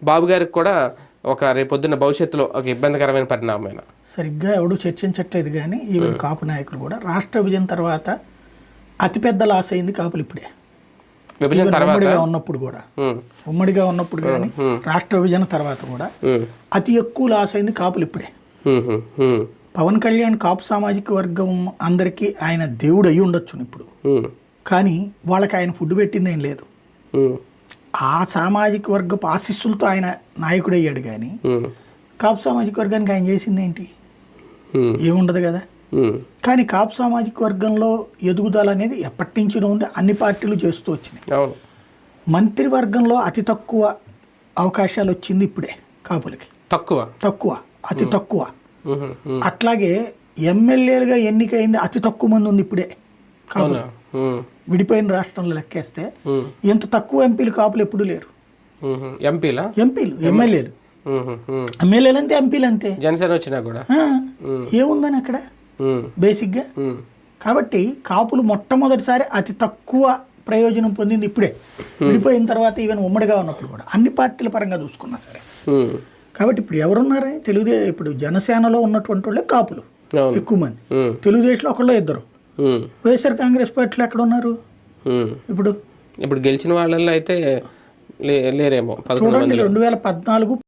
బాబు గారికి కూడా ఒక రేపొద్దున్న భవిష్యత్తులో ఒక ఇబ్బందికరమైన పరిణామమైన సరిగ్గా ఎవడు చర్చించట్లేదు కానీ ఈవెన్ కాపు నాయకులు కూడా రాష్ట్ర విభజన తర్వాత అతిపెద్ద లాస్ అయింది కాపులు ఇప్పుడే. విభజన తర్వాత ఉమ్మడిగా ఉన్నప్పుడు కానీ రాష్ట్ర విభజన తర్వాత కూడా అతి ఎక్కువ లాస్ అయింది కాపులు ఇప్పుడే. పవన్ కళ్యాణ్ కాపు సామాజిక వర్గం అందరికీ ఆయన దేవుడు అయి ఉండొచ్చు ఇప్పుడు, కానీ వాళ్ళకి ఆయన ఫుడ్ పెట్టింది ఏం లేదు. ఆ సామాజిక వర్గపు ఆశీస్సులతో ఆయన నాయకుడు అయ్యాడు, కానీ కాపు సామాజిక వర్గానికి ఆయన చేసింది ఏంటి? ఏముండదు కదా. కానీ కాపు సామాజిక వర్గంలో ఎదుగుదల అనేది ఎప్పటి నుంచినో ఉంది, అన్ని పార్టీలు చేస్తూ వచ్చినాయి. మంత్రివర్గంలో అతి తక్కువ అవకాశాలు వచ్చింది ఇప్పుడే కాపులకి, తక్కువ అతి తక్కువ. అట్లాగే ఎమ్మెల్యేలుగా ఎన్నికైంది అతి తక్కువ మంది ఉంది ఇప్పుడే కాపులు. విడిపోయిన రాష్ట్రంలో లెక్కేస్తే ఎంత తక్కువ ఎంపీలు కాపులు ఎప్పుడు లేరు. ఎమ్మెల్యేలు అంతే, ఎంపీలు అంతే. జనసేన వచ్చినా కూడా ఏముందని అక్కడ బేసిక్గా. కాబట్టి కాపులు మొట్టమొదటిసారి అతి తక్కువ ప్రయోజనం పొందింది ఇప్పుడే, విడిపోయిన తర్వాత. ఈవెన్ ఉమ్మడిగా ఉన్నప్పుడు కూడా అన్ని పార్టీల పరంగా చూసుకున్నా సరే. కాబట్టి ఇప్పుడు ఎవరున్నారని ఇప్పుడు జనసేనలో ఉన్నటువంటి వాళ్ళే కాపులు ఎక్కువ మంది, తెలుగుదేశంలో ఒకళ్ళు ఇద్దరు, వైఎస్ఆర్ కాంగ్రెస్ పార్టీలో ఎక్కడ ఉన్నారు ఇప్పుడు గెలిచిన వాళ్ళల్లో అయితే లేరేమో. 2014